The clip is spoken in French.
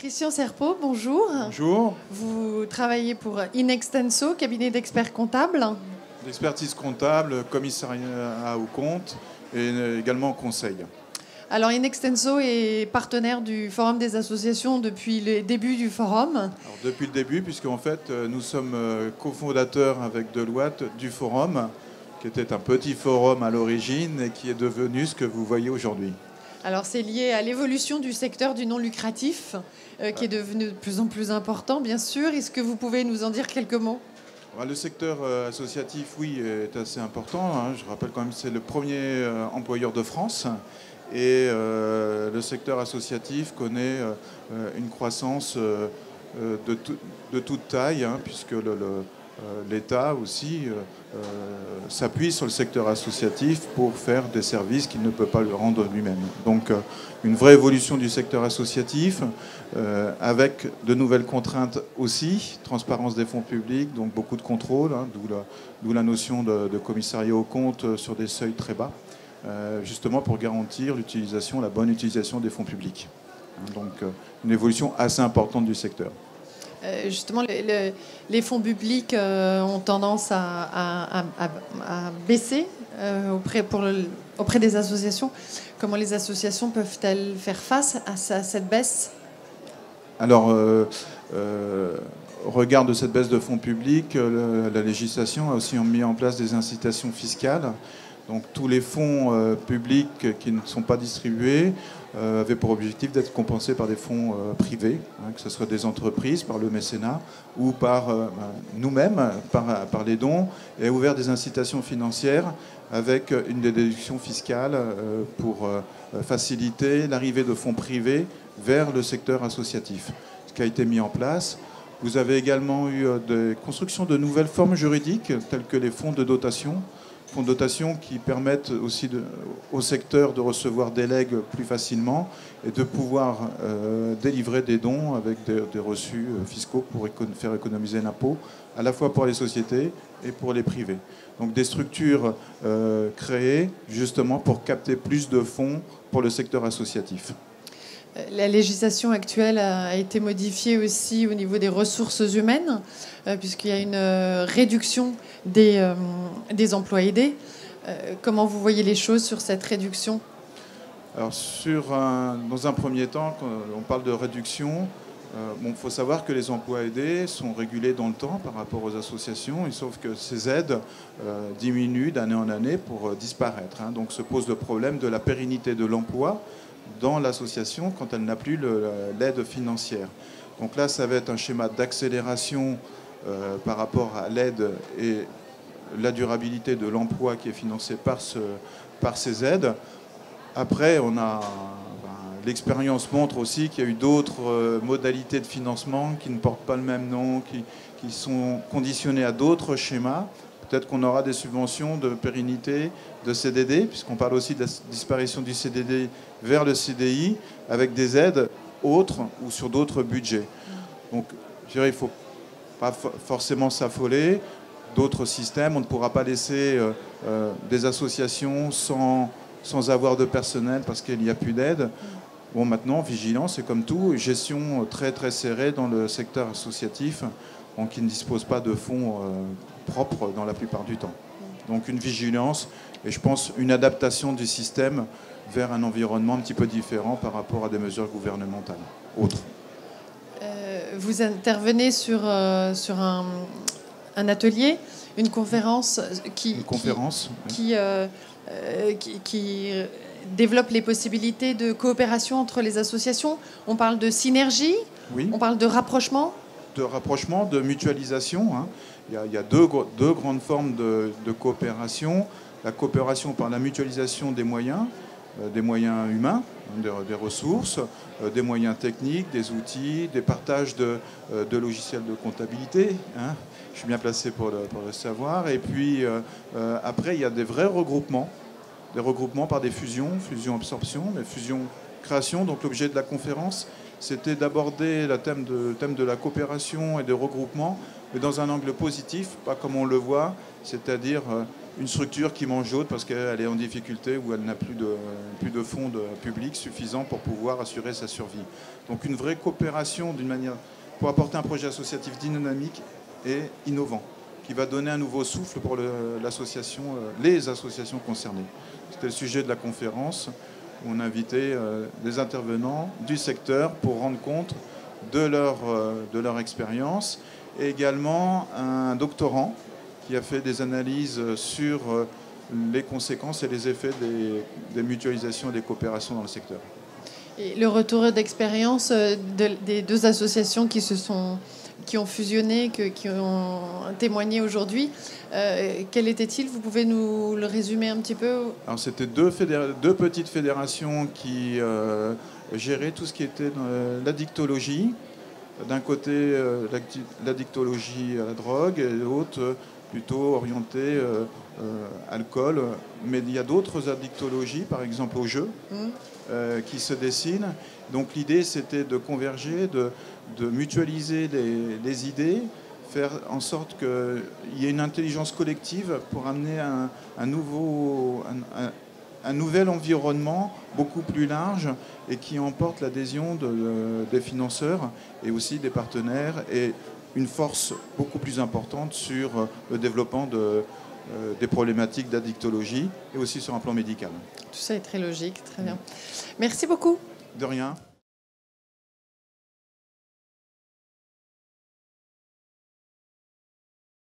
Christian Serpeau, bonjour. Bonjour. Vous travaillez pour Inextenso, cabinet d'experts comptables. D'expertise comptable, commissariat aux comptes et également conseil. Alors Inextenso est partenaire du Forum des associations depuis les débuts du forum. Alors, depuis le début, puisqu'en fait nous sommes cofondateurs avec Deloitte du forum, qui était un petit forum à l'origine et qui est devenu ce que vous voyez aujourd'hui. Alors c'est lié à l'évolution du secteur du non lucratif, qui est devenu de plus en plus important, bien sûr. Est-ce que vous pouvez nous en dire quelques mots ? Le secteur associatif, oui, est assez important. Je rappelle quand même que c'est le premier employeur de France. Et le secteur associatif connaît une croissance de toute taille, puisque l'État aussi s'appuie sur le secteur associatif pour faire des services qu'il ne peut pas le rendre lui-même. Donc une vraie évolution du secteur associatif avec de nouvelles contraintes aussi, transparence des fonds publics, donc beaucoup de contrôle, d'où la notion de commissariat aux comptes sur des seuils très bas, justement pour garantir la bonne utilisation des fonds publics. Donc une évolution assez importante du secteur. Justement, les fonds publics ont tendance à baisser auprès des associations. Comment les associations peuvent-elles faire face à cette baisse ? Alors, au regard de cette baisse de fonds publics, la législation a aussi mis en place des incitations fiscales. Donc tous les fonds publics qui ne sont pas distribués avaient pour objectif d'être compensés par des fonds privés, que ce soit des entreprises, par le mécénat ou par nous-mêmes, par les dons, et ouvert des incitations financières avec une déduction fiscale pour faciliter l'arrivée de fonds privés vers le secteur associatif. Ce qui a été mis en place. Vous avez également eu des constructions de nouvelles formes juridiques, telles que les fonds de dotation qui permettent aussi au secteur de recevoir des legs plus facilement et de pouvoir délivrer des dons avec des reçus fiscaux pour faire économiser l'impôt, à la fois pour les sociétés et pour les privés. Donc des structures créées justement pour capter plus de fonds pour le secteur associatif. La législation actuelle a été modifiée aussi au niveau des ressources humaines, puisqu'il y a une réduction des emplois aidés. Comment vous voyez les choses sur cette réduction ? Alors, dans un premier temps, quand on parle de réduction, faut savoir que les emplois aidés sont régulés dans le temps par rapport aux associations, sauf que ces aides diminuent d'année en année pour disparaître. Donc se pose le problème de la pérennité de l'emploi dans l'association quand elle n'a plus l'aide financière. Donc là, ça va être un schéma d'accélération par rapport à l'aide et la durabilité de l'emploi qui est financé par ces aides. Après, l'expérience montre aussi qu'il y a eu d'autres modalités de financement qui ne portent pas le même nom, qui sont conditionnées à d'autres schémas. Peut-être qu'on aura des subventions de pérennité, de CDD, puisqu'on parle aussi de la disparition du CDD vers le CDI, avec des aides autres ou sur d'autres budgets. Donc, je dirais, il ne faut pas forcément s'affoler. D'autres systèmes, on ne pourra pas laisser des associations sans avoir de personnel parce qu'il n'y a plus d'aide. Bon, maintenant, vigilance, c'est comme tout, gestion très très serrée dans le secteur associatif, qui ne dispose pas de fonds propres dans la plupart du temps. Donc une vigilance et je pense une adaptation du système vers un environnement un petit peu différent par rapport à des mesures gouvernementales autres. Vous intervenez sur un atelier, une conférence qui développe les possibilités de coopération entre les associations. On parle de synergie, oui. On parle de rapprochement. De mutualisation. Il y a deux grandes formes de coopération. La coopération par la mutualisation des moyens humains, des ressources, des moyens techniques, des outils, des partages de logiciels de comptabilité. Je suis bien placé pour le savoir. Et puis après, il y a des vrais regroupements. Des regroupements par des fusions-absorption, mais fusion-création. Donc l'objet de la conférence, c'était d'aborder le thème de la coopération et de regroupement, mais dans un angle positif, pas comme on le voit, c'est-à-dire une structure qui mange l'autre parce qu'elle est en difficulté ou elle n'a plus de fonds publics suffisants pour pouvoir assurer sa survie. Donc une vraie coopération d'une manière pour apporter un projet associatif dynamique et innovant qui va donner un nouveau souffle pour les associations concernées. C'était le sujet de la conférence où on invitait des intervenants du secteur pour rendre compte de leur expérience et également un doctorant qui a fait des analyses sur les conséquences et les effets des mutualisations et des coopérations dans le secteur. Et le retour d'expérience des deux associations qui ont fusionné, qui ont témoigné aujourd'hui, quel était-il? Vous pouvez nous le résumer un petit peu? Alors c'était deux petites fédérations qui géraient tout ce qui était l'addictologie. D'un côté, l'addictologie à la drogue et l'autre plutôt orientée alcool. Mais il y a d'autres addictologies, par exemple au jeu, qui se dessinent. Donc l'idée, c'était de converger, de mutualiser les idées, faire en sorte qu'il y ait une intelligence collective pour amener un nouvel environnement beaucoup plus large et qui emporte l'adhésion des financeurs et aussi des partenaires et une force beaucoup plus importante sur le développement des problématiques d'addictologie et aussi sur un plan médical. Tout ça est très logique, très bien. Merci beaucoup. De rien.